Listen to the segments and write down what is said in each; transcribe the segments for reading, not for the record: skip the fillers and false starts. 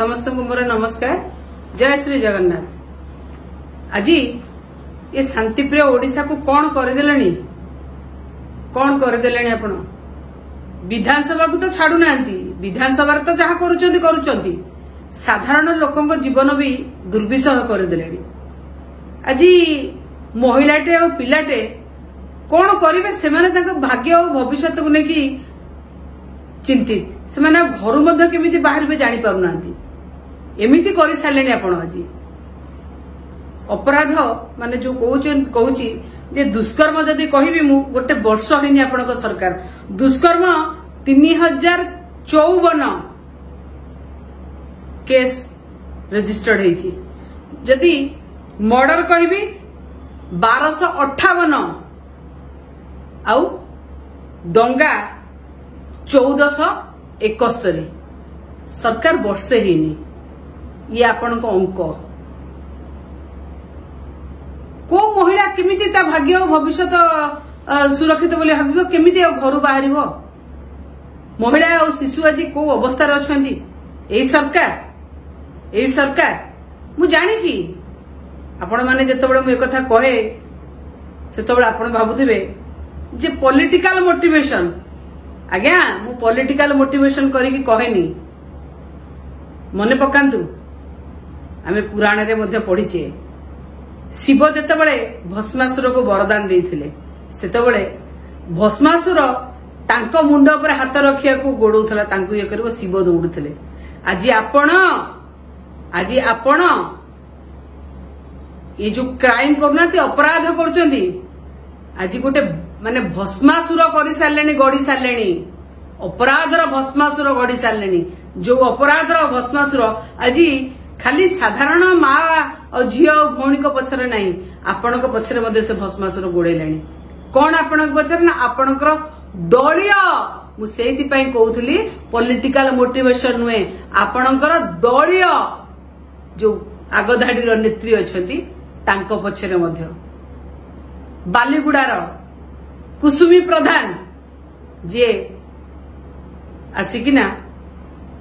समस्त को मोर नमस्कार। जय श्री जगन्नाथ। आज ये शांतिप्रिय ओडिशा को कौन करदेले आपण विधानसभा को तो छाड़ू ना, विधानसभा तो जहाँ करुचंती साधारण लोकों जीवन भी दुर्विषह करदेले। आज महिलाटे और पिलाटे कौन करेंगे से भाग्य और भविष्य को लेकिन चिंतित, से घर केमी बाहर जानी पारना एमती कर सारे। आपण आज अपराध माने जो कहूँ जे दुष्कर्म जदि कहि मु गोटे वर्ष होनी आपण सरकार दुष्कर्म 3054 केस रजिस्टर्ड होती, जदि मर्डर कहि 1258 आउ दंगा 1471। सरकार वर्षे हेनी, ये आपण अंक को महिला केमिति ता भाग्य और भविष्य सुरक्षित बोली भाव केमिति घर बाहर महिला और शिशु आज को अवस्था अच्छा सरकार मु जानी आपण माने जेतबेले मु एकथा कहे सेतबेले आपण भाबुथिबे जे पॉलिटिकल मोटिवेशन। आज्ञा मु पॉलिटिकल मोटिवेशन करिकि कहेनी, मने पकांतु आमे पुराण रे मध्ये पढिचे शिव जेतेबेले भस्मासुर को वरदान देइथिले सेतेबेले भस्मासुर तांको मुंड पर हाथ रखिया को गोडौथला, तांको ये करबो शिव दौड़ुथिले। आज आपण ये जो क्राइम करनाती अपराध करचंदी आज गोटे माने भस्मासुर कर सारे गढ़ी सारे अपराधर भस्मासुर गढ़ी सारे। जो अपराधर भस्मासुर आज खाली साधारण माँ और झी और भौणी पछरे नहीं, आपण पछरे से भस्मासुर गोड़ेलाणी। कौन आपण पछरे ना आपणकर दलीय, मुझे कहूली पॉलिटिकल मोटिवेशन नुहे, आपणकर दलीय जो आगधाड़ी नेत्री अच्छी तांको पछरे मध्य बालीगुड़ार कुसुमी प्रधान जे आसिकिना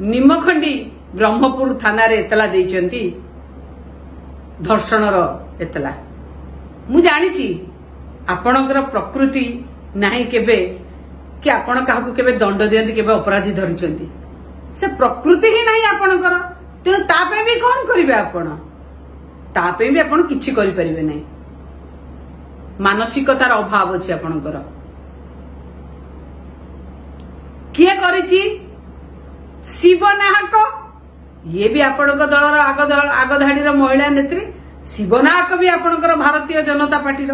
निमखंडी ब्रह्मपुर थाना रे एतला देइचंती धर्षणर एतला। मु जानिछि आपणकर प्रकृति नाही केबे कि आपण काहकु केबे दंड दियंती केबे अपराधी धरिचंती, से प्रकृति ही नाही आपणकर। तेणु तापे भी कौन करिवे आपण, तापे भी आपण किछि करि परिबे नाही। मानसिकतार अभाव अछि आपणकर। किए करिछि शिव नाहक, ये भी आपणक दलर आगधाड़ी महिला नेत्री शिव नाहक भी आपणकर भारतीय जनता पार्टी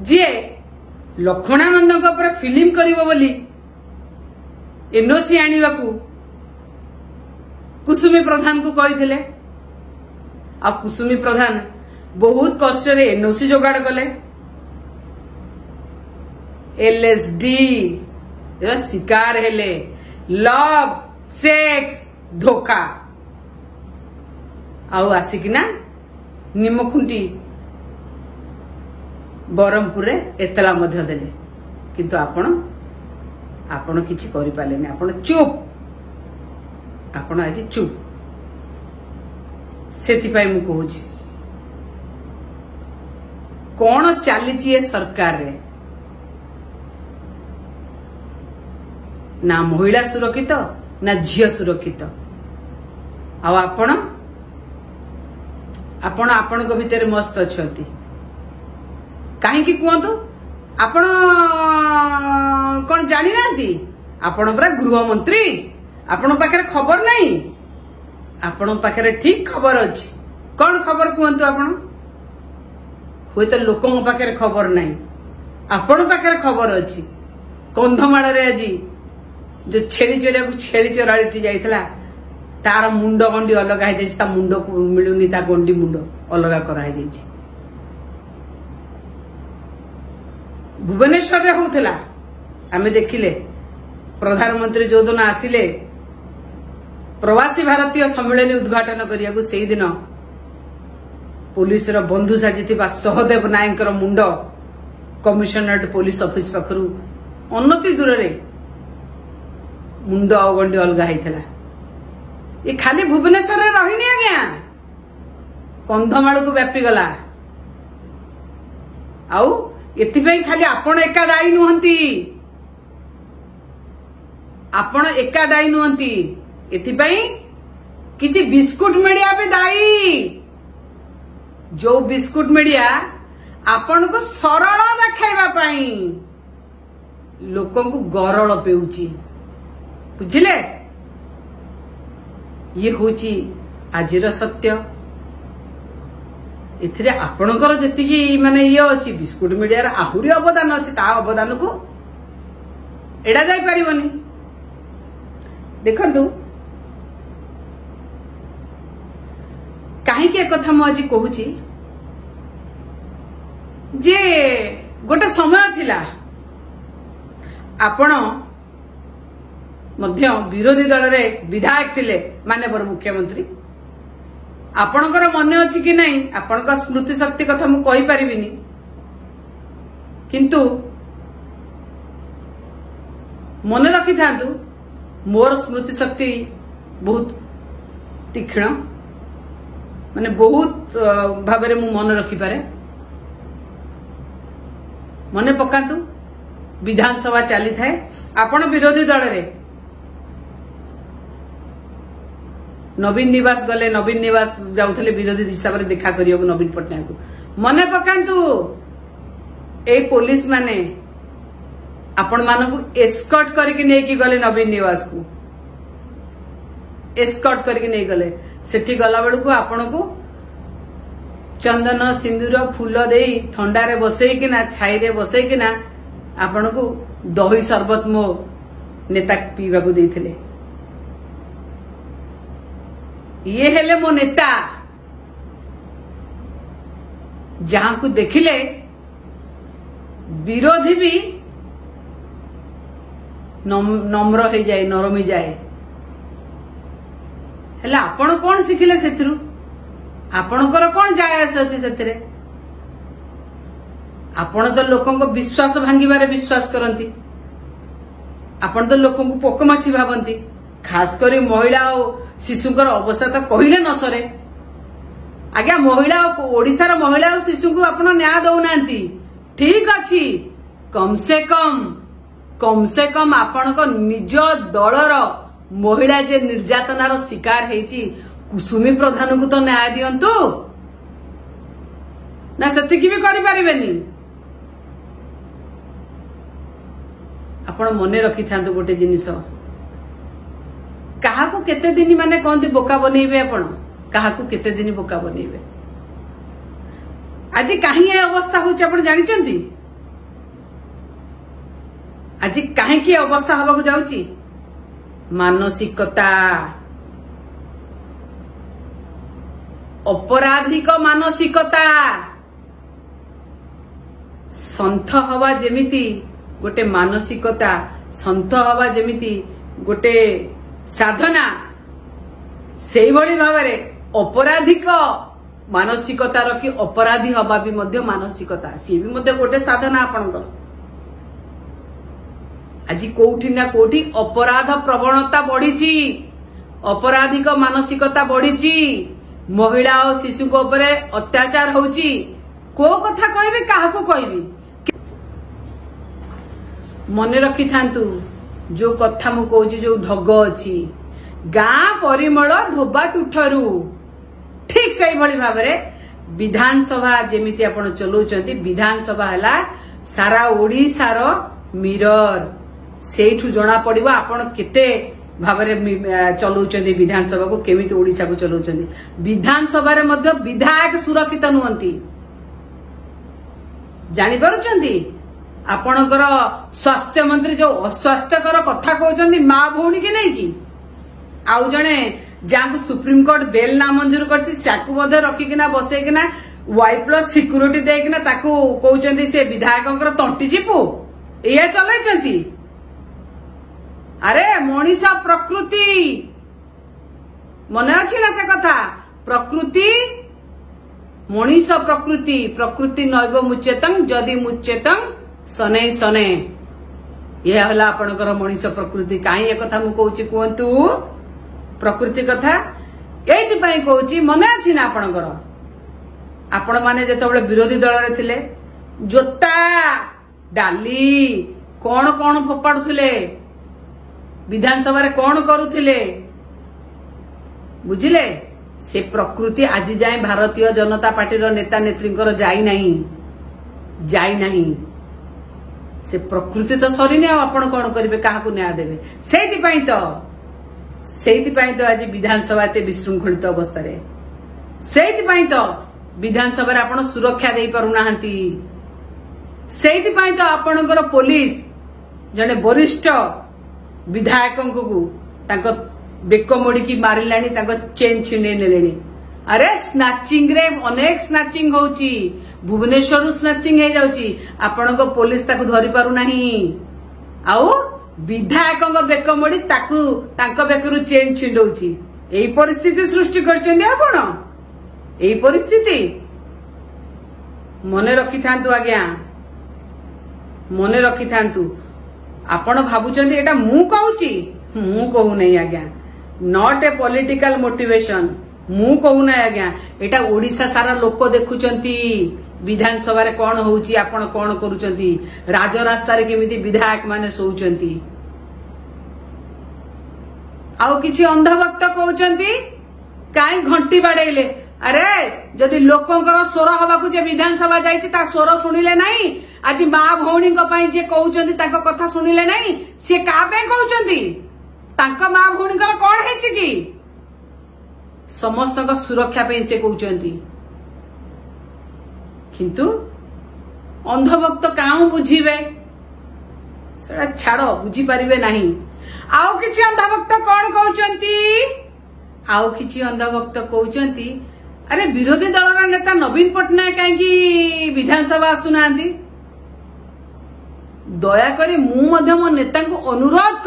जी लक्ष्मणानंद पर फिल्म करिवो बोली एनओसी आनिबाकू कुसुमी प्रधान को कही, आ कुसुमी प्रधान बहुत कष्ट रे एनओसी जोगाड़ कले। एलएसडी शिकार हेले, लव सेक्स धोखा आउ आसिकिना निमखुंटी बरमपुर एतला मध्य देले, किंतु आपण किछि करि पालेनी। आपण चुप, आपण आज चुप। सेतिपाई मु कहूछि कौन चली सरकार रे, ना महिला सुरक्षित ना झील सुरक्षित। आपण को भितर मस्त अच्छी कहीं कहतु आपण कौन जानी ना, आपण पूरा गृह मंत्री, आपण पाखे खबर नहीं, आपण पाखे ठीक खबर अच्छी। कौन खबर कहतु आपण, हुए तो लोकों पाखे खबर नहीं, आपण पाखे खबर अच्छी। कंधमाल रे आज जो छेड़ी चलिया को छेड़ी चराड़ी जाइथिला तार मुंड गंडी अलग है, ता मुंड को मिलुनी, ता गंडी मुंड अलग करा है। भुवनेश्वर रे होउथला आमे देखिले प्रधानमंत्री जो दिन आसिले प्रवासी भारतीय सम्मेलन उद्घाटन करिया को सेही दिन पुलिस रो बंधु साजिथिबा सहदेव नायक मुंड कमिशनरेट पुलिस ऑफिस पाखरु अनति दूर रे मुंड अगंडी अलग होता ये खाली भुवनेश्वर रे रहीनी आज्ञा कंधमाल को व्यापी गला आउ एथिपाई खाली आपण एका दायी नुहंती आपण एका दायी नुहंती एथिपाई किछि बिस्कुट मीडिया भी दायी जो बिस्कुट मीडिया आपण को सरल देखाइबा पाई लोकन को गरल पेउची बुझिले ये होची आजिर सत्य एथिरे आपणकर जेतिकी माने ये अछि बिस्कुट मीडिया रा आहुरी अवदान अछि ता अवदान को एडा जाई परिबनी देखंतु काहे कथा मु आज कहूची जे गोटे समय थिला आपण मध्य विरोधी दल रे विधायक थिले माननीय मुख्यमंत्री आपणकर मन अछि कि नहीं आपणकर स्मृति शक्ति कथा मु कहि परिबिनी किंतु मन रखि थांतु मोर स्मृति शक्ति बहुत तीक्ष्ण माने बहुत भाबरे मु मन रखि पारे मने पकांतु विधानसभा चली थाए आपण विरोधी दल रे नवीन निवास गले नवीन निवास जाउथले विरोधी हिसाब रे देखा करियो नवीन पटनायक को मने पकांतु ए पुलिस माने आपण मानकु एस्कॉर्ट करके नेकी गले नवीन निवास को एस्कॉर्ट करके नै गले सेठी गला बेलू को आपण को चंदन सिंदूर फूल दे थंडा रे बसैकिना छाई रे बसैकिना आपण को दही शरबत मो नेता पीवा को देथिले ये हेले मो नेता जहां को देखिले विरोधी भी नम्र हो जाए नरमी जाए हेले आपण कौन शिखिले सेथिरु आपणकर कौन जायस अछि सेथिरे आपण तो लोकन को विश्वास भांगिबारे विश्वास करंती आपण तो लोकन को पोकमाछी भाबंती खास करी महिला और शिशुकर अवस्था तो कहले न सरे आज्ञा महिला ओडिशार महिला और शिशु को आपण न्याय दउनांती ठीक अछि कम से कम आपण को निज दलर महिला जे निर्यातनार शिकार हेची कुसुमी प्रधान को तो न्याय दियंतु ना सेतिकी भी करि परिबेनी आपण मने रखि थांतु गोटे जिनिस कहा को केते दिन माने कहते बोका बनइबे आपण कहा को केते दिन बोका बनइबे आज काहे ए अवस्था होची आपण जानि चंती आज काहे की अवस्था हबा को जाउची मानसिकता अपराधिक मानसिकता संथ हवा जेमिति गोटे मानसिकता संथ हवा जेमिति गोटे साधना से भली भावरे अपराधिक मानसिकता रखी अपराधी हवा भी मध्य मानसिकता सी भी मध्य गोटे साधना आपणकर आज कोठी ना कोठी अपराध प्रवणता बढ़ी अपराधिक मानसिकता बढ़ी महिला और शिशु को ऊपर अत्याचार होची को कथा कहबे काहा को कहबी मने रखि थांतु जो कथा मु कहूची जो ढग अछि गाँ परिमल धोबा तुठरू ठीक से भली भाबरे विधानसभा जेमिति आपण चलौचंती विधानसभा हला सारा ओडिसा रो मिरर सेठु जना पड़िबो आपण केते भाबरे चलौचंती विधानसभा को केमिति ओडिसा को चलौचंती विधानसभा रे मध्य विधायक सुरक्षित नुहंती जानि पारुचंती आपणकर स्वास्थ्य मंत्री जो अस्वास्थ्यकर कथा कहउचंती मां भौणी के नै की आउ जणे जांको सुप्रीम कोर्ट बेल ना मंजूर करछि साकु मध्य रखिकिना बसेकिना वाई प्लस सिक्यूरिटी देकिना ताकू कहउचंती से विधायकंकर तंटी जिपु एया चलैचंती अरे मनीष प्रकृति मन अच्छी ना से कथा प्रकृति मनीष प्रकृति प्रकृति नैव मुच्यतम जदि मुच्यतम सने सने यह हला आपणकर मनीष प्रकृति काई ए कथा मु कहूची कहंतु प्रकृति कथा एइथिपाई कहूची मन अछि ना आपणकर आपण माने जेतबेले विरोधी दल रे थिले जोता डाली कौन कौन फोपाड़ुथिले विधानसभा रे कौन करुथिले बुझिले से प्रकृति आज जाए भारतीय जनता पार्टी नेता नेत्रींकर जाई नहीं से प्रकृति तो सरीने आपण कौन करेंगे क्या न्याय देवे से आज विधानसभा एत विशृंखलित अवस्था से तो विधानसभा आपण सुरक्षा दे पारुना तो आपणकर पुलिस जने वरिष्ठ विधायकों को बेक मोड़ी मारिलानी चेन छिंडे नेलेनी अरे स्नाचिंग रे अनेक स्नाचिंग होची भुवनेश्वर स्नाचिंग हो जाउची आपणको पुलिस ताकू धरि पारु नाही आउ विधायकों बेक मोड़ी ताकू तांको बेकरु चेन छिंडौची एई परिस्थिति सृष्टि करचंदी आपण एई परिस्थिति मने रखि थांतु आज्ञा मने रखि थांतु आपण भाबुचंदी एटा मु कहूची मु कहू नहीं आज्ञा नॉट ए पॉलिटिकल मोटिवेशन मु कहू ना आज्ञा एटा ओडिसा सारा लोक देखुचंती विधानसभा रे कोन होउची आपण कोन करूचंती राजरास्ता रे केमिति विधायक माने सोउचंती आउ किछि अंधभक्त कहउचंती काई घंटी बाडेले अरे जदि लोकंकर स्वर हवाकू जे विधानसभा जाईती ता स्वर सुनिले नाही आज मां भौणी को पई जे कहउचंती ताको कथा सुनिले नाही से का पे कहउचंती तांका मां भौणीकर कोन हेछि कि समस्त सुरक्षा पे से कहउचंती किंतु अंधभक्त काउ बुझीबे सेडा छाड़ो बुझी परिबे नाही आउ किछि अंधभक्त कोन कहउचंती आउ किछि अंधभक्त कहउचंती अरे विरोधी दलर नेता नवीन पटनायक कहीं विधानसभा आसुनांती दयाकरी मु मध्य मो नेता को अनुरोध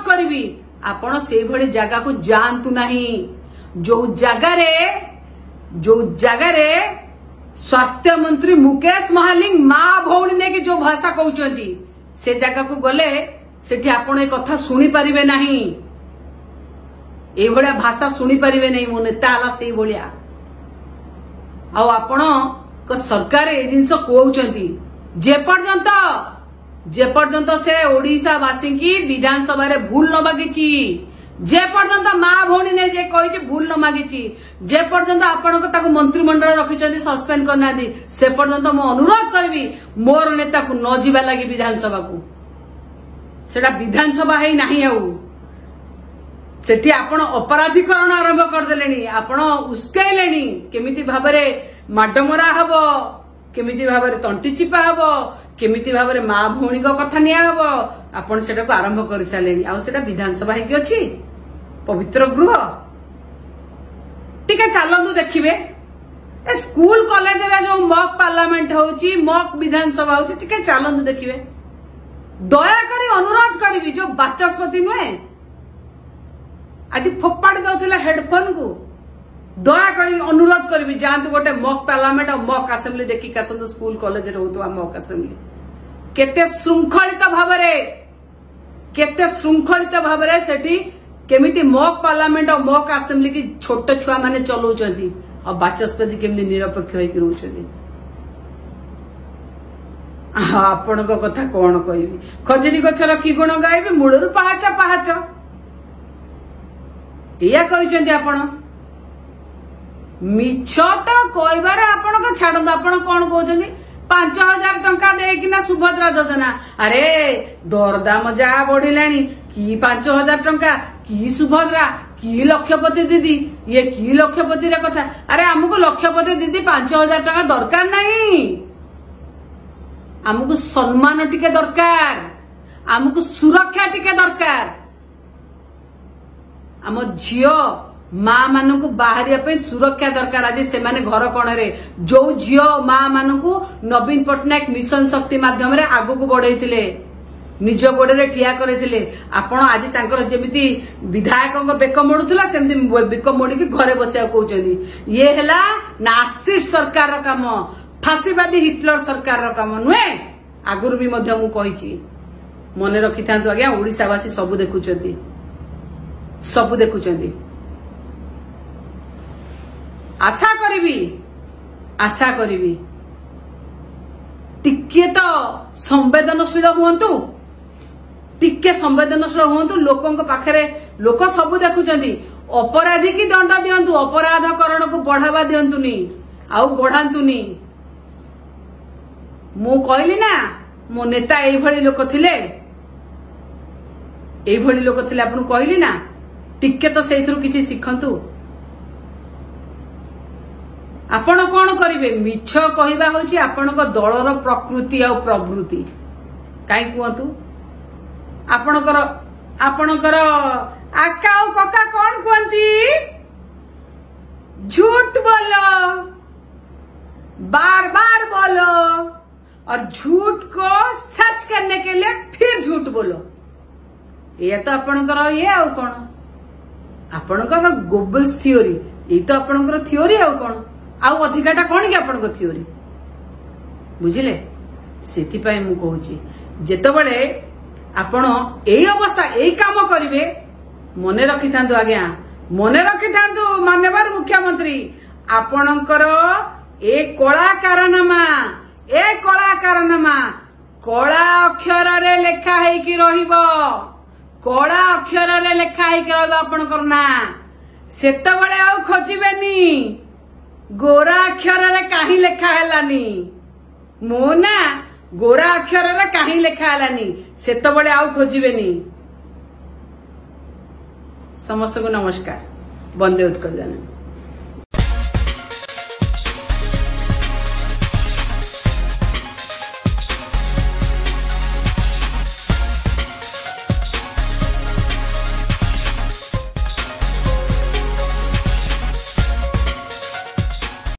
करी आपण से भली जगह को जानतु नहीं जो जगह रे स्वास्थ्य मंत्री मुकेश महालिंग मां भौणी ने कि जो भाषा कहउचंती से जगह को गले सेठी आपण ए कथा सुनी परिबे नहीं ए भलिया भाषा सुनी परिबे नहीं मो नेता आला से भलिया आ आपण को सरकार ए जिंस कहउचंती जे पर्यंत से ओडिसा वासी की विधानसभा रे भूल न मागिची जे पर्यंत मां भौणी ने जे कहिची भूल न मागिची जे पर्यंत आपण को ताको मंत्रिमंडल रखिचंती सस्पेंड करना दी से पर्यंत मो अनुरोध करबी मोर नेता को न जीवा लागि विधानसभा को सेटा विधानसभा है नाही आउ सेठी आपण अपराधीकरण आरंभ कर देलेनी आपण उस्कैलेनी केमिति भाबरे माडमरा हबो केमिति भाबरे तंटी चिपा हबो केमिति भाबरे मां भौणी को कथा निया हबो आपण सेटा को आरंभ कर सालेनी आ सेटा विधानसभा है कि अछि पवित्र गृह ठीक है चलंतु देखिबे ए स्कूल कॉलेज रे जो मॉक पार्लियामेंट होउची मॉक विधानसभा होउची ठीक है चलंतु देखिबे दया करी अनुरोध करबी जो बाचस्पति नुए आज फोपाड़ी दौला हेडफोन को दया करी अनुरोध करी जातु गोटे मॉक पार्लियामेंट और मॉक असेंबली देखिक आसतु स्कूल कॉलेज होता मॉक असेंबली केते श्रृंखलित भाव सेठी केमिति मॉक पार्लियामेंट और मॉक असेंबली की छोट छुआ माने चलाउछंती और बाचस्पति केमिति निरपेक्ष होइक रहउछंती आपण को कथा कोन कहबी खजरी गछर की गुण गाइबे मूलरु पहाच या करिसेंती आपण मिछ तो कहबार आपण को छाडंद आपण कोन कहउछंती 5000 टंका देकिना सुभद्रा योजना अरे दरदाम जा बढ़िलानी की 5000 टंका की सुभद्रा की लक्षपति दीदी ये की लक्षपति रे कथा अरे हमको लक्षपति दीदी 5000 टंका दरकार नहीं हमको सम्मान टिके दरकार हमको सुरक्षा टिके दरकार आम झियो मां मानू बाहर सुरक्षा दरकार आज से माने घर कण रे जो झियो मां मानू नवीन पटनायक मिशन शक्ति माध्यम रे आगु को बढ़ाई निज गोड़े ठिया करते आपण आज तांकर जेमिति विधायकों बेक मोड़ुला सेमति बेक मोड़ी घरे बसिया कहउचंदी ये हैला नासिस्ट सरकार रो काम फांसीवादी हिटलर सरकार रो काम नुए आगुर भी मध्य मु कहिची मने रखि थांतु आज्ञा ओडिसावासी सब देखुचंती सबु देखुचंदी आशा करी टिके तो संवेदनशील हुंतु टिके संवेदनशील हुंतु लोकों पाखरे लोक सबु देखुचंदी अपराधी की दंड दियंतु अपराध करण को बढ़ावा दियंतुनी आउ बढ़ांतुनी मु कहली ना मो नेता एई भली लोक थिले आपन कहली ना टिके तो सेइथरु किछि सिखंतु आपण कौन करिवे मिछ कहवा होछि आपणक दलर प्रकृति आ प्रवृत्ति काई कहतु आपणकर आका और कका कौन कहती झूठ बोलो बार बार बोलो और झूठ को सच करने के लिए फिर झूठ बोलो ये तो आपणकर ये आउ कौन आपणकर गोबल्स थ्योरी ये तो आपणकर थ्योरी आउ कौन आउ अधिकाटा कौन कि आपन को थ्योरी बुझिले सेति पई मु कहूची जेतबळे आपण एई अवस्था एई काम करिवे मने रखिथांतु आज्ञा मने रखिथांतु माननीय मुख्यमंत्री आपणकर ए कला कारनामा कला अक्षर रे लेखा है कि रहिबो कला अक्षर रे लेखा है कि रहिबो आपणकर ना सेतबळे आउ खोजिबेनी गोरा अक्षर रे काहे लेखा हेलानी मो ना गोरा अक्षर रे काहे लेखा हेलानी सेतबळे आउ खोजिबेनी समस्त को नमस्कार वंदे उत्कल जननी।